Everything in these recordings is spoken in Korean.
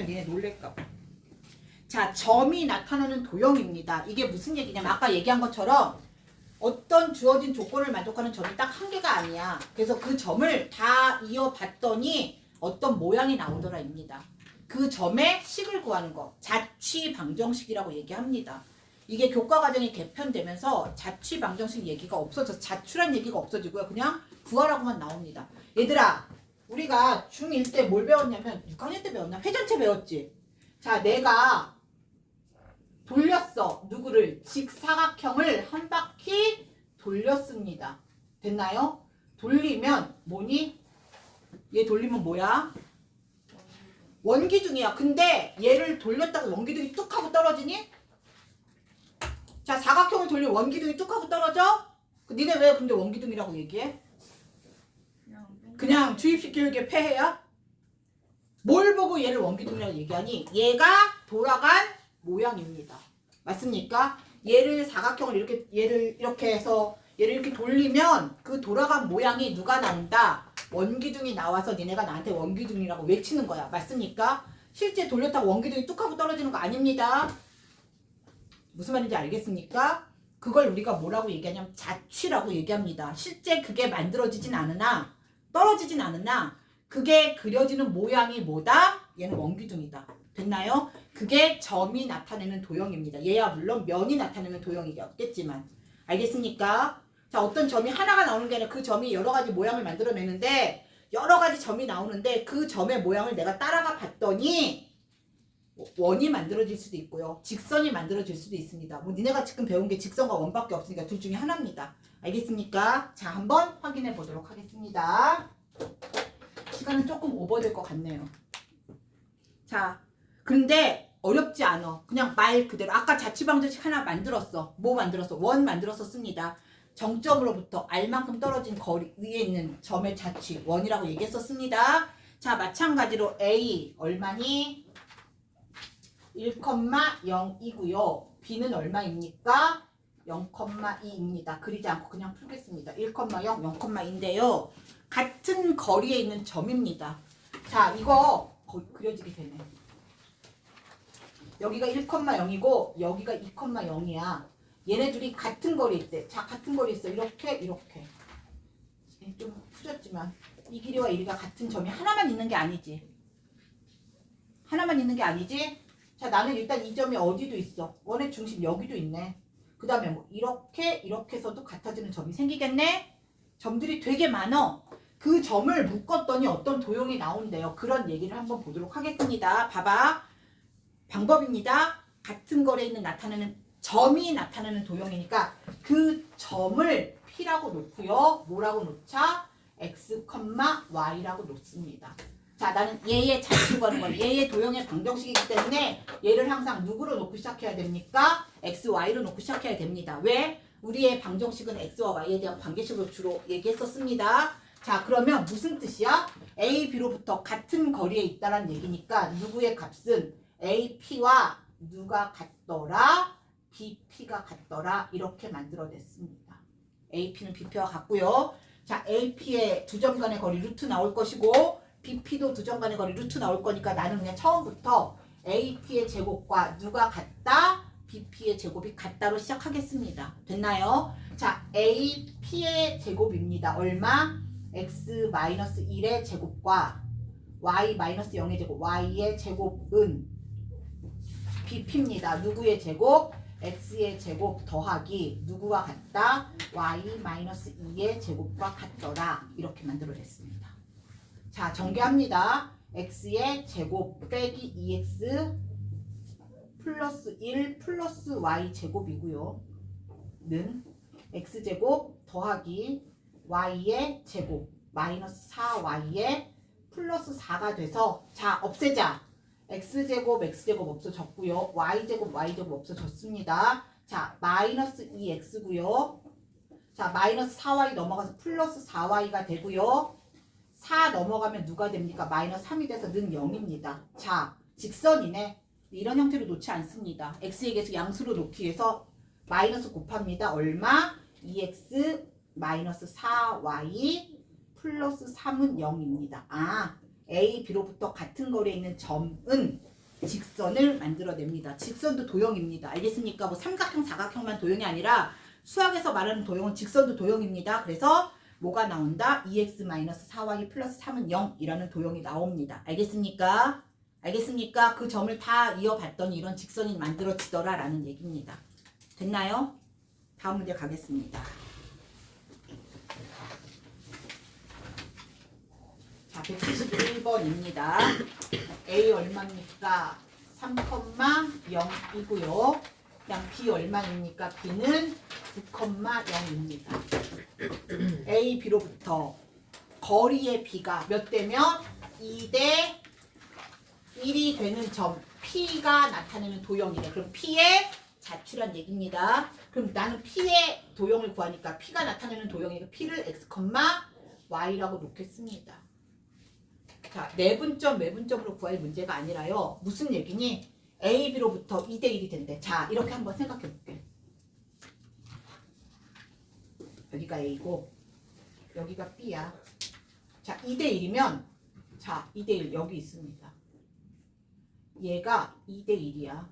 얘기하면 니네 놀랄까 봐. 자, 점이 나타나는 도형입니다. 이게 무슨 얘기냐면 아까 얘기한 것처럼 어떤 주어진 조건을 만족하는 점이 딱 한 개가 아니야. 그래서 그 점을 다 이어봤더니 어떤 모양이 나오더라입니다. 그 점의 식을 구하는 거, 자취방정식이라고 얘기합니다. 이게 교과과정이 개편되면서 자취방정식 얘기가 없어져서 자취란 얘기가 없어지고요. 그냥 구하라고만 나옵니다. 얘들아, 우리가 중1 때 뭘 배웠냐면 6학년 때 배웠나? 회전체 배웠지? 자, 내가 돌렸어. 누구를? 직사각형을 한 바퀴 돌렸습니다. 됐나요? 돌리면 뭐니? 얘 돌리면 뭐야? 원기둥이야. 근데 얘를 돌렸다고 원기둥이 뚝 하고 떨어지니? 자, 사각형을 돌리면 원기둥이 뚝 하고 떨어져? 니네 왜 근데 원기둥이라고 얘기해? 그냥 주입식 교육의 폐해야? 뭘 보고 얘를 원기둥이라고 얘기하니? 얘가 돌아간 모양입니다. 맞습니까? 얘를 사각형을 얘를 이렇게 해서 얘를 이렇게 돌리면 그 돌아간 모양이 누가 나온다? 원기둥이 나와서 니네가 나한테 원기둥이라고 외치는 거야. 맞습니까? 실제 돌렸다고 원기둥이 뚝 하고 떨어지는 거 아닙니다. 무슨 말인지 알겠습니까? 그걸 우리가 뭐라고 얘기하냐면 자취라고 얘기합니다. 실제 그게 만들어지진 않으나 떨어지진 않으나 그게 그려지는 모양이 뭐다? 얘는 원기둥이다. 됐나요? 그게 점이 나타내는 도형입니다. 얘야 물론 면이 나타내는 도형이겠지만. 알겠습니까? 자, 어떤 점이 하나가 나오는 게 아니라 그 점이 여러 가지 모양을 만들어내는데 여러 가지 점이 나오는데 그 점의 모양을 내가 따라가 봤더니 원이 만들어질 수도 있고요. 직선이 만들어질 수도 있습니다. 뭐 니네가 지금 배운 게 직선과 원밖에 없으니까 둘 중에 하나입니다. 알겠습니까? 자, 한번 확인해 보도록 하겠습니다. 시간은 조금 오버될 것 같네요. 자, 근데 어렵지 않아. 그냥 말 그대로. 아까 자취방정식 하나 만들었어. 뭐 만들었어? 원 만들었었습니다. 정점으로부터 R만큼 떨어진 거리 위에 있는 점의 자취 원이라고 얘기했었습니다. 자, 마찬가지로 A 얼마니? 1,0이고요. B는 얼마입니까? 0,2입니다. 그리지 않고 그냥 풀겠습니다. 1,0, 0,2인데요. 같은 거리에 있는 점입니다. 자, 이거 그려지게 되네. 여기가 1,0이고 여기가 2,0이야. 얘네 둘이 같은 거리에 있대. 자, 같은 거리에 있어. 이렇게. 좀 풀렸지만 이 길이와 이 길이가 같은 점이 하나만 있는 게 아니지. 하나만 있는 게 아니지. 자, 나는 일단 이 점이 어디도 있어. 원의 중심 여기도 있네. 그 다음에 뭐 이렇게 해서도 같아지는 점이 생기겠네. 점들이 되게 많어. 그 점을 묶었더니 어떤 도형이 나온대요. 그런 얘기를 한번 보도록 하겠습니다. 봐봐. 방법입니다. 같은 거리에 있는 나타내는 점이 나타내는 도형이니까 그 점을 P라고 놓고요. 뭐라고 놓자? X, Y라고 놓습니다. 자, 나는 얘의 자취를 구하는 거예요. 얘의 도형의 방정식이기 때문에 얘를 항상 누구로 놓고 시작해야 됩니까? X, Y로 놓고 시작해야 됩니다. 왜? 우리의 방정식은 X와 Y에 대한 관계식으로 주로 얘기했었습니다. 자, 그러면 무슨 뜻이야? A, B로부터 같은 거리에 있다는 얘기니까 누구의 값은 AP와 누가 같더라? BP가 같더라. 이렇게 만들어냈습니다. AP는 BP와 같고요. 자, AP의 두 점 간의 거리 루트 나올 것이고 BP도 두 점 간의 거리 루트 나올 거니까 나는 그냥 처음부터 AP의 제곱과 누가 같다? BP의 제곱이 같다로 시작하겠습니다. 됐나요? 자, AP의 제곱입니다. 얼마? X-1의 제곱과 Y-0의 제곱, Y의 제곱은 BP입니다. 누구의 제곱? X의 제곱 더하기 누구와 같다? Y-2의 제곱과 같더라. 이렇게 만들어냈습니다. 자, 전개합니다. X의 제곱 빼기 2X 플러스 1 플러스 Y 제곱이고요. 는 X제곱 더하기 Y의 제곱 마이너스 4Y의 플러스 4가 돼서 자, 없애자. X제곱 X제곱 없어졌고요. Y제곱 Y제곱 없어졌습니다. 자, 마이너스 2X고요. 자, 마이너스 4Y 넘어가서 플러스 4Y가 되고요. 4 넘어가면 누가 됩니까? 마이너스 3이 돼서 는 0입니다. 자, 직선이네. 이런 형태로 놓지 않습니다. X의 계수 양수로 놓기 위해서 마이너스 곱합니다. 얼마? 2X 마이너스 4Y 플러스 3은 0입니다. 아, A, B로부터 같은 거리에 있는 점은 직선을 만들어냅니다. 직선도 도형입니다. 알겠습니까? 뭐 삼각형, 사각형만 도형이 아니라 수학에서 말하는 도형은 직선도 도형입니다. 그래서 뭐가 나온다? 2x-4y 플러스 3은 0이라는 도형이 나옵니다. 알겠습니까? 알겠습니까? 그 점을 다 이어봤더니 이런 직선이 만들어지더라 라는 얘기입니다. 됐나요? 다음 문제 가겠습니다. 자, 171번입니다. A 얼마입니까? 3,0이고요. 그냥 B 얼마입니까? B는 9,0입니다. A, B로부터 거리의 B가 몇 대면 2대 1이 되는 점 P가 나타내는 도형이래. 그럼 P의 자취란 얘기입니다. 그럼 나는 P의 도형을 구하니까 P가 나타내는 도형이니까 P를 X, Y라고 놓겠습니다. 자, 내분점, 외분점으로 구할 문제가 아니라요. 무슨 얘기니? A, B로부터 2대 1이 된대. 자, 이렇게 한번 생각해 볼게. 여기가 A고 여기가 B야. 자, 2대 1이면 자, 2대 1 여기 있습니다. 얘가 2대 1이야.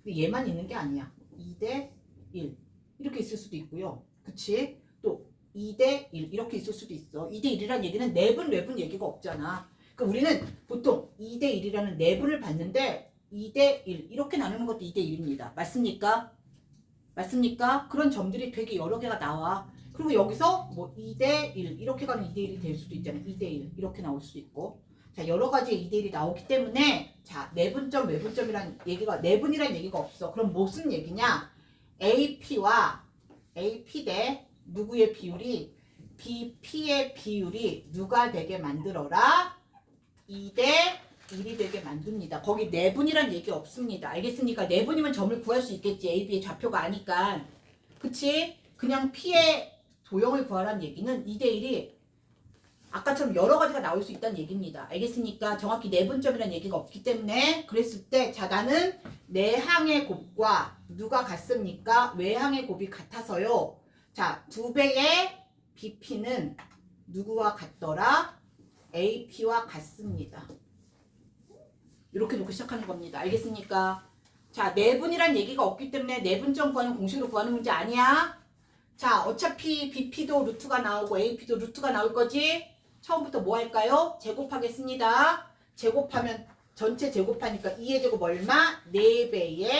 근데 얘만 있는 게 아니야. 2대 1 이렇게 있을 수도 있고요. 그치? 또 2대 1 이렇게 있을 수도 있어. 2대 1이라는 얘기는 내분, 외분 얘기가 없잖아. 그러니까 우리는 보통 2대 1이라는 내분을 봤는데 2대 1 이렇게 나누는 것도 2대 1입니다. 맞습니까? 맞습니까? 그런 점들이 되게 여러 개가 나와. 그리고 여기서 뭐 2대 1 이렇게 가는 2대 1이 될 수도 있잖아요. 2대 1 이렇게 나올 수도 있고. 자, 여러 가지의 2대 1이 나오기 때문에 자, 내분점, 외분점이란 얘기가 내분이란 얘기가 없어. 그럼 무슨 얘기냐? AP와 AP 대 누구의 비율이 BP의 비율이 누가 되게 만들어라? 2대 1이 되게 만듭니다. 거기 내분이란 얘기 없습니다. 알겠습니까? 내분이면 점을 구할 수 있겠지. A, B의 좌표가 아니까. 그치? 그냥 P의 도형을 구하라는 얘기는 2대 1이 아까처럼 여러 가지가 나올 수 있다는 얘기입니다. 알겠습니까? 정확히 내분점이라는 얘기가 없기 때문에 그랬을 때 자, 나는 내항의 곱과 누가 같습니까? 외항의 곱이 같아서요. 자, 2배의 BP는 누구와 같더라? AP와 같습니다. 이렇게 놓고 시작하는 겁니다. 알겠습니까? 자, 내분이란 얘기가 없기 때문에 내분점 구하는 공식으로 구하는 문제 아니야. 자, 어차피 BP도 루트가 나오고 AP도 루트가 나올 거지? 처음부터 뭐 할까요? 제곱하겠습니다. 제곱하면 전체 제곱하니까 2의 제곱 얼마? 4배의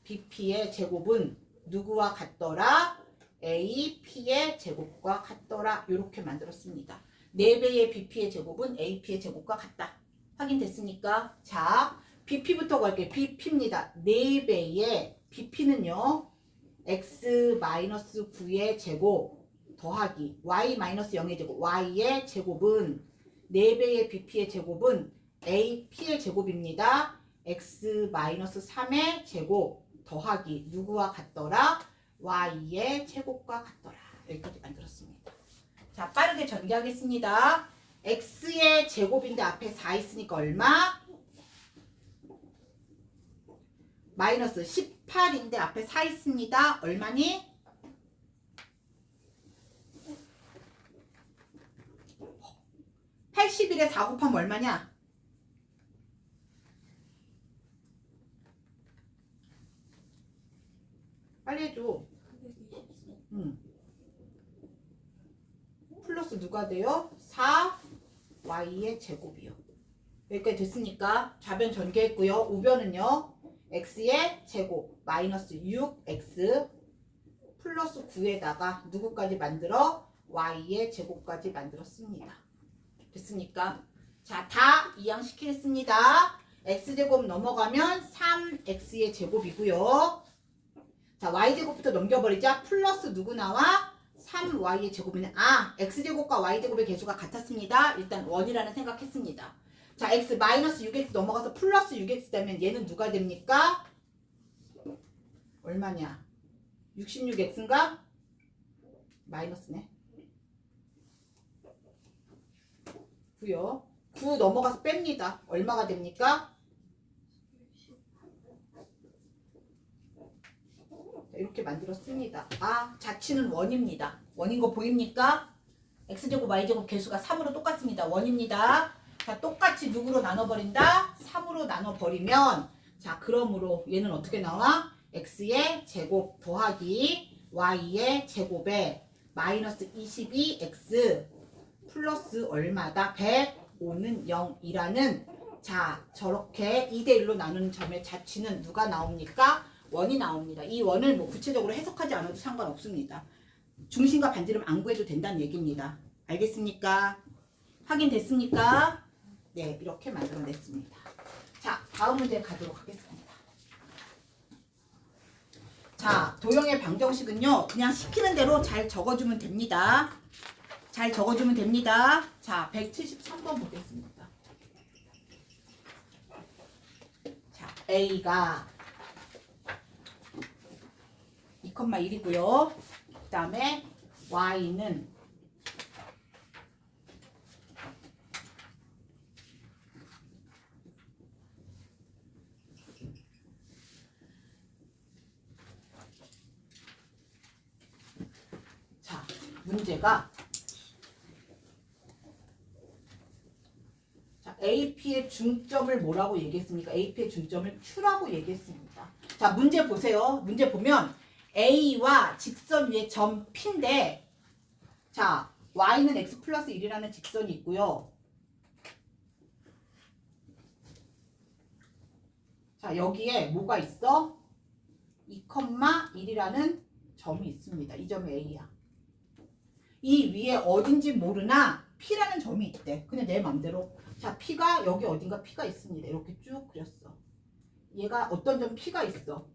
BP의 제곱은 누구와 같더라? AP의 제곱과 같더라. 이렇게 만들었습니다. 4배의 BP의 제곱은 AP의 제곱과 같다. 확인됐습니까? 자, BP부터 갈게요. BP입니다. 4배의 BP는요. x-9의 제곱 더하기 y-0의 제곱 y의 제곱은 4배의 BP의 제곱은 AP의 제곱입니다. x-3의 제곱 더하기 누구와 같더라? y의 제곱과 같더라. 여기까지 만들었습니다. 자, 빠르게 전개하겠습니다. x의 제곱인데 앞에 4 있으니까 얼마? 마이너스 18인데 앞에 4 있습니다. 얼마니? 81에 4 곱하면 얼마냐? 빨리 해줘. 플러스 누가 돼요? 4y의 제곱이요. 여기까지 됐으니까 좌변 전개했고요. 우변은요. x의 제곱 마이너스 6x 플러스 9에다가 누구까지 만들어? y의 제곱까지 만들었습니다. 됐습니까? 자, 다 이항시키겠습니다. x제곱 넘어가면 3x의 제곱이고요. 자, y제곱부터 넘겨버리자. 플러스 누구 나와? 3y의 제곱이네. 아, x제곱과 y제곱의 개수가 같았습니다. 일단 원이라는 생각했습니다. 자, x 마이너스 6x 넘어가서 플러스 6x 되면 얘는 누가 됩니까? 얼마냐? 66x인가? 마이너스네. 9요. 9 넘어가서 뺍니다. 얼마가 됩니까? 자, 이렇게 만들었습니다. 아, 자취는 원입니다. 원인 거 보입니까? x제곱 y제곱 개수가 3으로 똑같습니다. 원입니다. 자, 똑같이 누구로 나눠버린다? 3으로 나눠버리면 자, 그러므로 얘는 어떻게 나와? x의 제곱 더하기 y의 제곱에 마이너스 22x 플러스 얼마다? 105는 0이라는 자, 저렇게 2대1로 나누는 점의 자취는 누가 나옵니까? 원이 나옵니다. 이 원을 뭐 구체적으로 해석하지 않아도 상관없습니다. 중심과 반지름 안 구해도 된다는 얘기입니다. 알겠습니까? 확인됐습니까? 네, 이렇게 만들어냈습니다. 자, 다음 문제 가도록 하겠습니다. 자, 도형의 방정식은요, 그냥 시키는 대로 잘 적어주면 됩니다. 잘 적어주면 됩니다. 자, 173번 보겠습니다. 자, A가 2,1이고요. 그 다음에 Y는 자, 문제가 자, AP의 중점을 뭐라고 얘기했습니까? AP의 중점을 Q라고 얘기했습니다. 자, 문제 보세요. 문제 보면 A와 직선 위에 점 P인데 자, Y는 X 플러스 1이라는 직선이 있고요. 자, 여기에 뭐가 있어? 2,1이라는 점이 있습니다. 이 점이 A야. 이 위에 어딘지 모르나 P라는 점이 있대. 그냥 내 맘대로. 자, P가 여기 어딘가 P가 있습니다. 이렇게 쭉 그렸어. 얘가 어떤 점 P가 있어.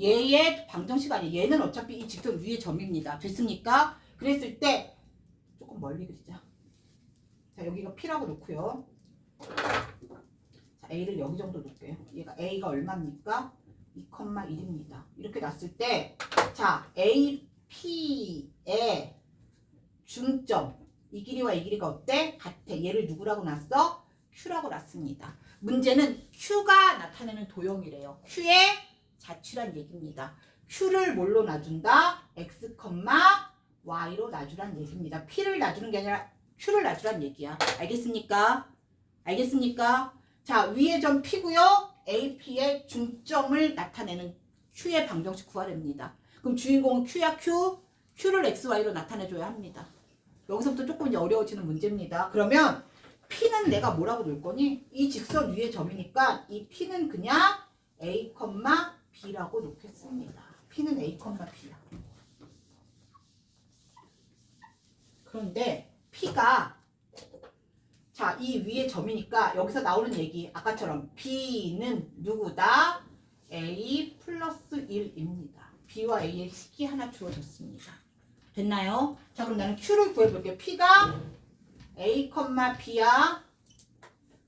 얘의 방정식 아니에요. 얘는 어차피 이 직선 위의 점입니다. 됐습니까? 그랬을 때 조금 멀리 그리자. 자, 여기가 P라고 놓고요. 자, A를 여기 정도 놓을게요. 얘가 A가 얼마입니까? 2,1입니다. 이렇게 놨을 때 자, AP의 중점 이 길이와 이 길이가 어때? 같아. 얘를 누구라고 놨어? Q라고 놨습니다. 문제는 Q가 나타내는 도형이래요. Q의 자취란 얘기입니다. Q를 뭘로 놔준다? X, Y로 놔주란 얘기입니다. P를 놔주는 게 아니라 Q를 놔주란 얘기야. 알겠습니까? 알겠습니까? 자, 위에 점 P고요. AP의 중점을 나타내는 Q의 방정식 구하랍니다. 그럼 주인공은 Q야 Q? Q를 X, Y로 나타내줘야 합니다. 여기서부터 조금 이제 어려워지는 문제입니다. 그러면 P는 내가 뭐라고 놓을 거니? 이 직선 위의 점이니까 이 P는 그냥 A, B라고 놓겠습니다. P는 A, B야. 그런데 P가 자, 이 위의 점이니까 여기서 나오는 얘기 아까처럼 B는 누구다? A 플러스 1입니다. B와 A의 식이 하나 주어졌습니다. 됐나요? 자, 그럼 나는 Q를 구해볼게요. P가 A, B야.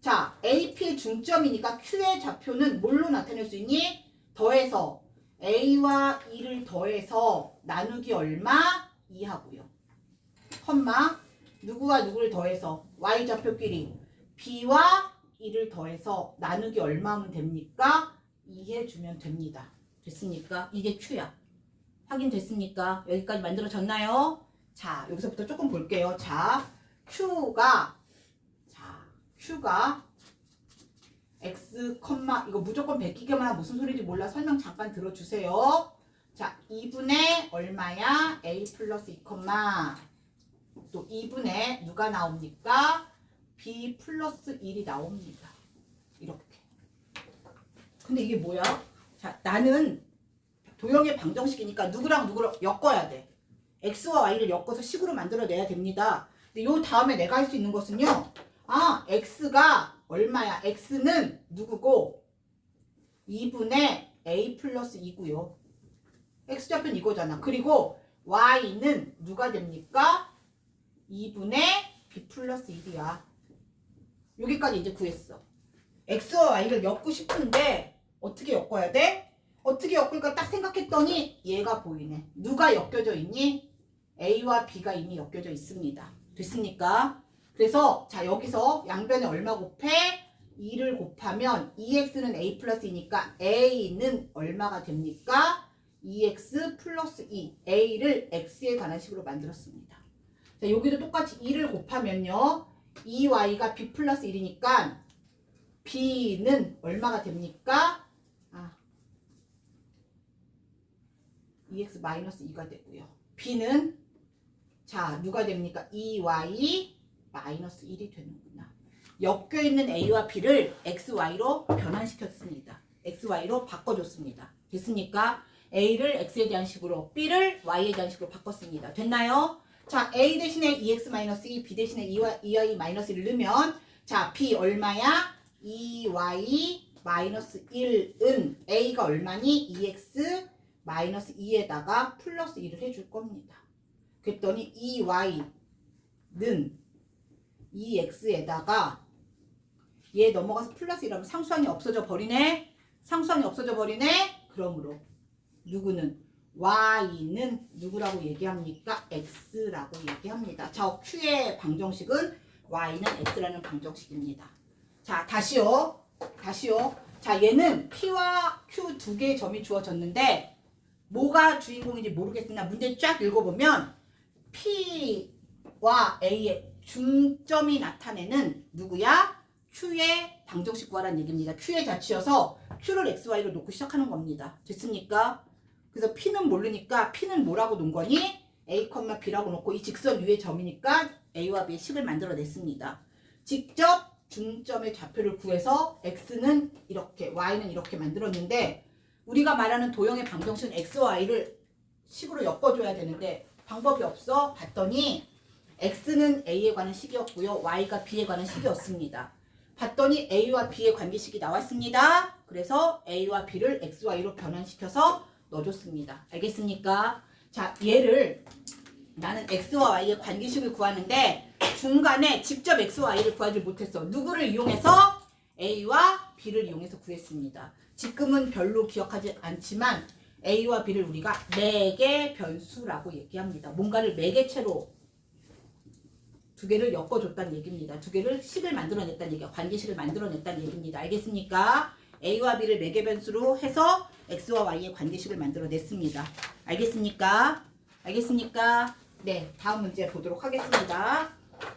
자, AP의 중점이니까 Q의 좌표는 뭘로 나타낼 수 있니? 더해서 A와 2를 더해서 나누기 얼마? 2하고요. 컴마 누구와 누구를 더해서 Y 좌표끼리 B와 2를 더해서 나누기 얼마면 됩니까? 2 해주면 됩니다. 됐습니까? 이게 Q야. 확인됐습니까? 여기까지 만들어졌나요? 자, 여기서부터 조금 볼게요. 자, Q가 X, 이거 무조건 베끼기만 하면 무슨 소리인지 몰라. 설명 잠깐 들어주세요. 자, 2분의 얼마야? A 플러스 2, 또 2분의 누가 나옵니까? B 플러스 1이 나옵니다. 이렇게. 근데 이게 뭐야? 자, 나는 도형의 방정식이니까 누구랑 누구를 엮어야 돼. X와 Y를 엮어서 식으로 만들어내야 됩니다. 근데 요 다음에 내가 할 수 있는 것은요. 아, X가 얼마야? X는 누구고? 2분의 A 플러스 2고요. X좌표는 이거잖아. 그리고 Y는 누가 됩니까? 2분의 B 플러스 1이야. 여기까지 이제 구했어. X와 Y를 엮고 싶은데 어떻게 엮어야 돼? 어떻게 엮을까 딱 생각했더니 얘가 보이네. 누가 엮여져 있니? A와 B가 이미 엮여져 있습니다. 됐습니까? 그래서 자, 여기서 양변에 얼마 곱해? 2를 곱하면 2x는 A 플러스 2니까 A는 얼마가 됩니까? 2x 플러스 2. A를 x에 관한 식으로 만들었습니다. 자, 여기도 똑같이 2를 곱하면요. 2y가 b 플러스 1이니까 b는 얼마가 됩니까? 2x 마이너스 2가 되고요. b는 자 누가 됩니까? 2y 마이너스 1이 되는구나. 엮여 있는 a와 b를 xy로 변환시켰습니다. xy로 바꿔줬습니다. 됐습니까? a를 x에 대한 식으로 b를 y에 대한 식으로 바꿨습니다. 됐나요? 자 a 대신에 2x-2, b 대신에 2y 마이너스 1을 넣으면 자 b 얼마야? 2y 마이너스 1은 a가 얼마니? 2x 마이너스 2에다가 플러스 1을 해줄 겁니다. 그랬더니 2y는 2x에다가 얘 넘어가서 플러스 1하면 상수항이 없어져 버리네. 상수항이 없어져 버리네. 그러므로 누구는 y는 누구라고 얘기합니까? x라고 얘기합니다. 자, q의 방정식은 y는 x라는 방정식입니다. 자, 다시요. 자, 얘는 p와 q 두 개의 점이 주어졌는데 뭐가 주인공인지 모르겠으나 문제 쫙 읽어보면 p와 a의 중점이 나타내는 누구야? q의 방정식 구하라는 얘기입니다. q의 자취여서 q를 xy로 놓고 시작하는 겁니다. 됐습니까? 그래서 p는 모르니까 p는 뭐라고 놓은 거니? a, b라고 놓고 이 직선 위의 점이니까 a와 b의 식을 만들어냈습니다. 직접 중점의 좌표를 구해서 x는 이렇게 y는 이렇게 만들었는데 우리가 말하는 도형의 방정식은 x와 y를 식으로 엮어줘야 되는데 방법이 없어. 봤더니 x는 a에 관한 식이었고요. y가 b에 관한 식이었습니다. 봤더니 a와 b의 관계식이 나왔습니다. 그래서 a와 b를 xy로 변환시켜서 넣어줬습니다. 알겠습니까? 자, 얘를 나는 x와 y의 관계식을 구하는데 중간에 직접 x와 y를 구하지 못했어. 누구를 이용해서? a와 b를 이용해서 구했습니다. 지금은 별로 기억하지 않지만 a와 b를 우리가 매개 변수라고 얘기합니다. 뭔가를 매개체로 두 개를 엮어줬다는 얘기입니다. 두 개를 식을 만들어냈다는 얘기야. 관계식을 만들어냈다는 얘기입니다. 알겠습니까? a와 b를 매개 변수로 해서 x와 y의 관계식을 만들어냈습니다. 알겠습니까? 알겠습니까? 네, 다음 문제 보도록 하겠습니다.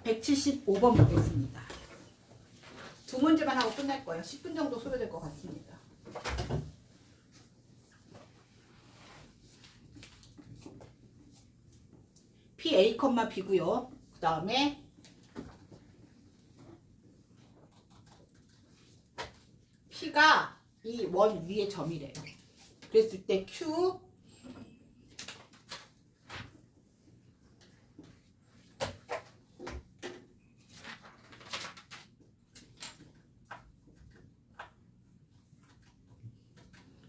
175번 보겠습니다. 두 문제만 하고 끝날 거예요. 10분 정도 소요될 것 같습니다. PA, B고요. 그 다음에 P가 이 원 위의 점이래요. 그랬을 때 Q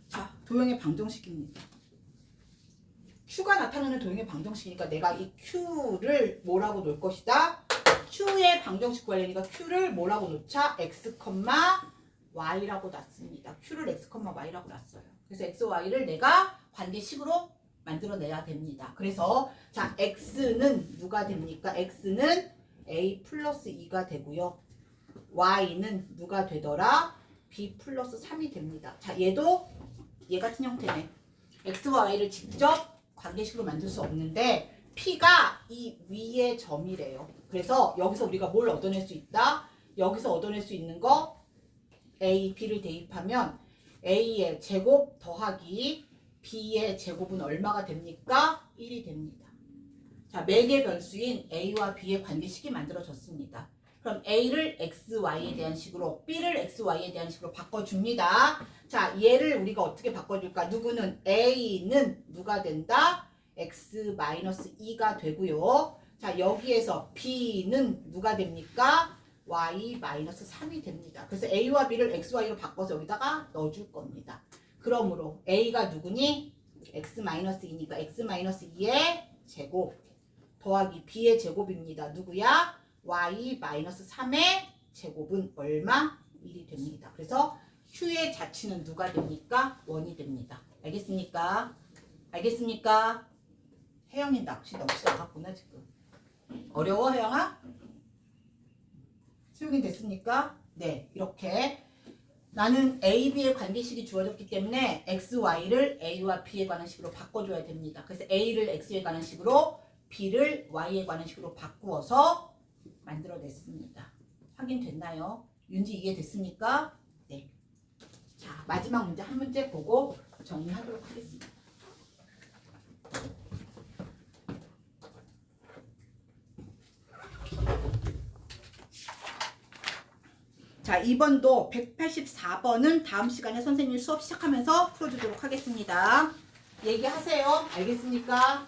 자, 도형의 방정식입니다. Q가 나타나는 도형의 방정식이니까 내가 이 Q를 뭐라고 놓을 것이다? Q의 방정식 구하려니까 Q를 뭐라고 놓자? X, Y라고 놨습니다. Q를 X, Y라고 놨어요. 그래서 X, Y를 내가 관계식으로 만들어내야 됩니다. 그래서 자, X는 누가 됩니까? X는 A 플러스 2가 되고요. Y는 누가 되더라? B 플러스 3이 됩니다. 자, 얘도 얘 같은 형태네. X와 Y를 직접 관계식으로 만들 수 없는데 P가 이 위의 점이래요. 그래서 여기서 우리가 뭘 얻어낼 수 있다? 여기서 얻어낼 수 있는 거 A, B를 대입하면 A의 제곱 더하기 B의 제곱은 얼마가 됩니까? 1이 됩니다. 자, 매개 변수인 A와 B의 관계식이 만들어졌습니다. 그럼 A를 X, Y에 대한 식으로 B를 X, Y에 대한 식으로 바꿔줍니다. 자, 얘를 우리가 어떻게 바꿔줄까? 누구는 A는 누가 된다? X-2가 되고요. 자, 여기에서 B는 누가 됩니까? Y-3이 됩니다. 그래서 A와 B를 X, Y로 바꿔서 여기다가 넣어줄 겁니다. 그러므로 A가 누구니? X-2니까 X-2의 제곱 더하기 B의 제곱입니다. 누구야? Y-3의 제곱은 얼마? 1이 됩니다. 그래서 Q의 자취는 누가 됩니까? 1이 됩니다. 알겠습니까? 알겠습니까? 혜영이 낚시 나갔구나 지금. 어려워 혜영아? 수용이 됐습니까? 네, 이렇게 나는 A, B의 관계식이 주어졌기 때문에 X, Y를 A와 B에 관한 식으로 바꿔줘야 됩니다. 그래서 A를 X에 관한 식으로 B를 Y에 관한 식으로 바꾸어서 만들어냈습니다. 확인됐나요? 윤지 이해됐습니까? 네. 자, 마지막 문제 한 문제 보고 정리하도록 하겠습니다. 자, 2번도 184번은 다음 시간에 선생님이 수업 시작하면서 풀어주도록 하겠습니다. 얘기하세요. 알겠습니까?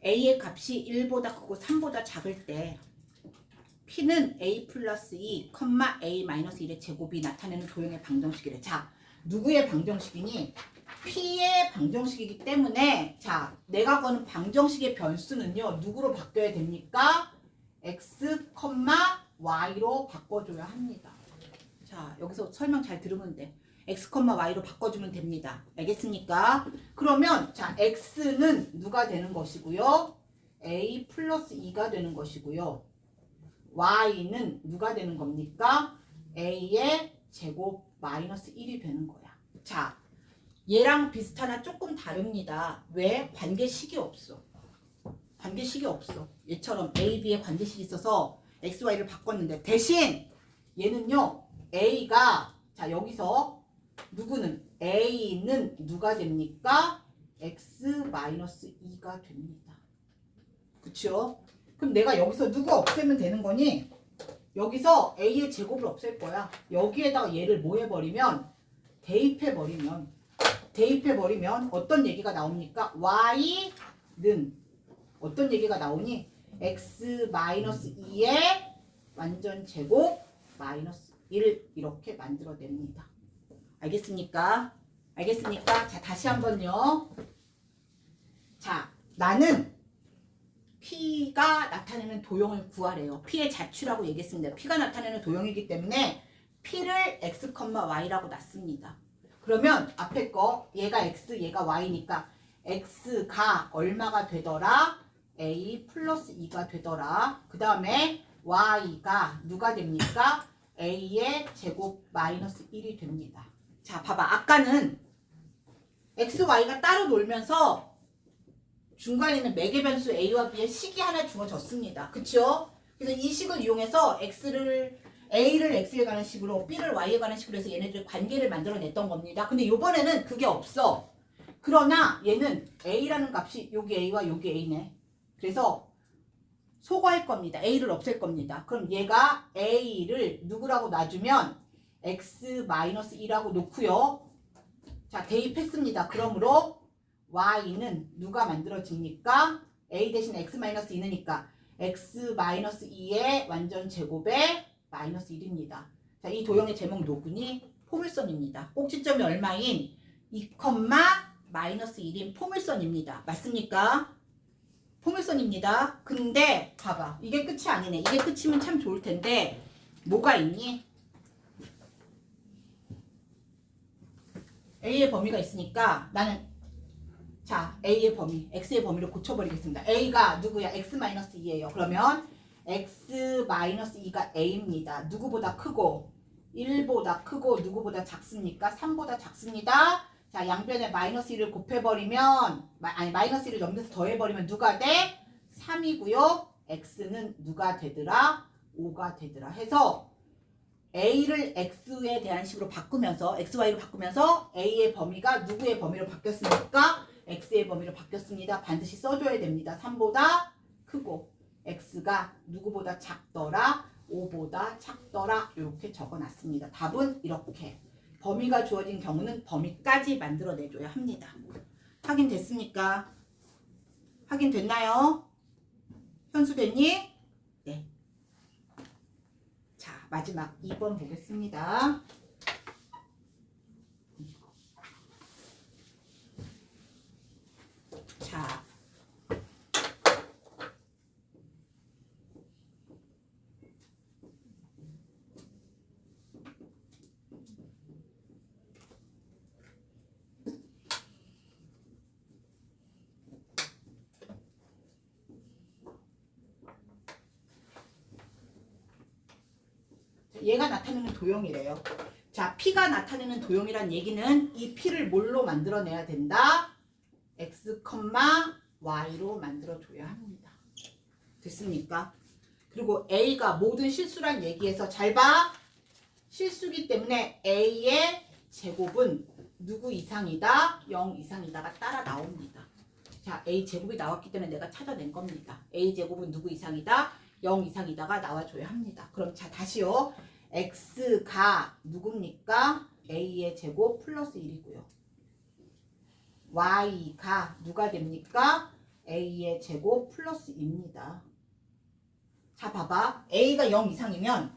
A의 값이 1보다 크고 3보다 작을 때 P는 A 플러스 2, A 마이너스 1의 제곱이 나타내는 도형의 방정식이래. 자, 누구의 방정식이니? P의 방정식이기 때문에 자, 내가 거는 방정식의 변수는요. 누구로 바뀌어야 됩니까? X, Y로 바꿔줘야 합니다. 자, 여기서 설명 잘 들으면 돼. X, Y로 바꿔주면 됩니다. 알겠습니까? 그러면 자, X는 누가 되는 것이고요? A 플러스 2가 되는 것이고요. Y는 누가 되는 겁니까? A의 제곱 마이너스 1이 되는 거야. 자, 얘랑 비슷하나 조금 다릅니다. 왜? 관계식이 없어. 관계식이 없어. 얘처럼 A, B의 관계식이 있어서 X, Y를 바꿨는데 대신 얘는요. A가 자 여기서 누구는 A는 누가 됩니까? X-2가 됩니다. 그쵸? 그럼 내가 여기서 누구 없애면 되는 거니? 여기서 A의 제곱을 없앨 거야. 여기에다가 얘를 뭐 해버리면 대입해버리면 어떤 얘기가 나옵니까? Y는 어떤 얘기가 나오니? X-2의 완전 제곱 마이너스 1 이렇게 만들어냅니다. 알겠습니까? 알겠습니까? 자, 다시 한번요. 자, 나는 P가 나타내는 도형을 구하래요. P의 자취라고 얘기했습니다. P가 나타내는 도형이기 때문에 P를 X, Y라고 놨습니다. 그러면 앞에 거 얘가 X, 얘가 Y니까 X가 얼마가 되더라? A 플러스 2가 되더라. 그 다음에 Y가 누가 됩니까? A의 제곱 마이너스 1이 됩니다. 자, 봐봐. 아까는 X, Y가 따로 놀면서 중간에는 매개 변수 A와 B의 식이 하나 주어졌습니다. 그쵸? 그래서 이 식을 이용해서 A를 X에 관한 식으로 B를 Y에 관한 식으로 해서 얘네들 관계를 만들어냈던 겁니다. 근데 이번에는 그게 없어. 그러나 얘는 A라는 값이 여기 A와 여기 A네. 그래서 소거할 겁니다. A를 없앨 겁니다. 그럼 얘가 A를 누구라고 놔주면 X-1라고 놓고요. 자, 대입했습니다. 그러므로 Y는 누가 만들어집니까? A 대신 X-2느니까 X-2의 완전 제곱에 마이너스 1입니다. 자, 이 도형의 제목 누구니? 포물선입니다. 꼭지점이 얼마인? 2, 마이너스 1인 포물선입니다. 맞습니까? 포물선입니다. 근데 봐봐. 이게 끝이 아니네. 이게 끝이면 참 좋을 텐데 뭐가 있니? A의 범위가 있으니까 나는 자 A의 범위, X의 범위를 고쳐버리겠습니다. A가 누구야? X-2예요. 그러면 X-2가 A입니다. 누구보다 크고 1보다 크고 누구보다 작습니까? 3보다 작습니다. 자, 양변에 마이너스 1을 곱해버리면 마이너스 1을 넘겨서 더해버리면 누가 돼? 3이고요. X는 누가 되더라? 5가 되더라 해서 A를 X에 대한 식으로 바꾸면서 XY로 바꾸면서 A의 범위가 누구의 범위로 바뀌었습니까? X의 범위로 바뀌었습니다. 반드시 써줘야 됩니다. 3보다 크고 X가 누구보다 작더라? 5보다 작더라? 이렇게 적어놨습니다. 답은 이렇게. 범위가 주어진 경우는 범위까지 만들어내줘야 합니다. 확인됐습니까? 확인됐나요? 현수됐니? 네. 자, 마지막 2번 보겠습니다. 자, 얘가 나타내는 도형이래요. 자, P가 나타내는 도형이란 얘기는 이 P를 뭘로 만들어내야 된다? X, Y로 만들어줘야 합니다. 됐습니까? 그리고 A가 모든 실수란 얘기에서 잘 봐. 실수기 때문에 A의 제곱은 누구 이상이다? 0 이상이다가 따라 나옵니다. 자, A 제곱이 나왔기 때문에 내가 찾아낸 겁니다. A 제곱은 누구 이상이다? 0 이상이다가 나와줘야 합니다. 그럼 자, 다시요. X가 누굽니까? A의 제곱 플러스 1이고요. Y가 누가 됩니까? A의 제곱 플러스 2입니다. 자, 봐봐. A가 0 이상이면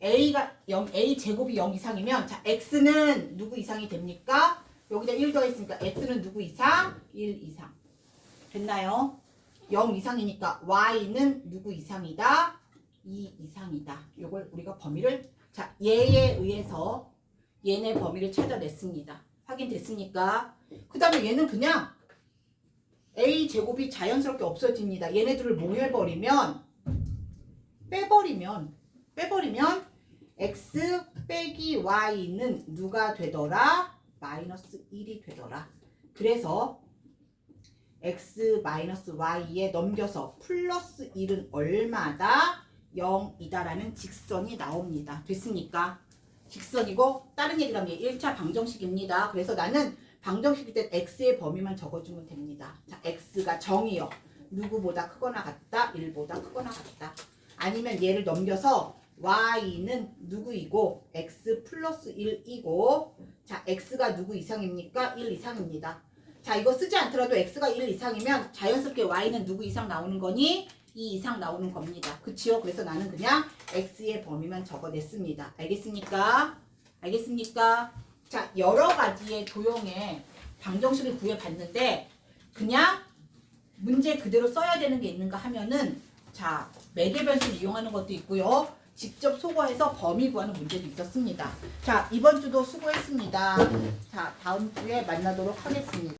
A 제곱이 0 이상이면 자, X는 누구 이상이 됩니까? 여기다 1 더했으니까 X는 누구 이상? 1 이상. 됐나요? 0 이상이니까 Y는 누구 이상이다? 2 이상이다. 요걸 우리가 범위를 자, 얘에 의해서 얘네 범위를 찾아냈습니다. 확인됐습니까? 그 다음에 얘는 그냥 A 제곱이 자연스럽게 없어집니다. 얘네들을 뭐 해버리면 빼버리면 X 빼기 Y는 누가 되더라? 마이너스 1이 되더라. 그래서 X 마이너스 Y에 넘겨서 플러스 1은 얼마다? 0이다라는 직선이 나옵니다. 됐습니까? 직선이고 다른 얘기를 하면 1차 방정식입니다. 그래서 나는 방정식일 때 X의 범위만 적어주면 됩니다. 자, X가 정의요. 누구보다 크거나 같다? 1보다 크거나 같다. 아니면 얘를 넘겨서 Y는 누구이고 X 플러스 1이고 자, X가 누구 이상입니까? 1 이상입니다. 자, 이거 쓰지 않더라도 X가 1 이상이면 자연스럽게 Y는 누구 이상 나오는 거니? 2 이상 나오는 겁니다. 그치요? 그래서 나는 그냥 X의 범위만 적어냈습니다. 알겠습니까? 알겠습니까? 자, 여러 가지의 도형의 방정식을 구해봤는데 그냥 문제 그대로 써야 되는 게 있는가 하면은 자, 매개변수를 이용하는 것도 있고요. 직접 소거해서 범위 구하는 문제도 있었습니다. 자, 이번 주도 수고했습니다. 자, 다음 주에 만나도록 하겠습니다.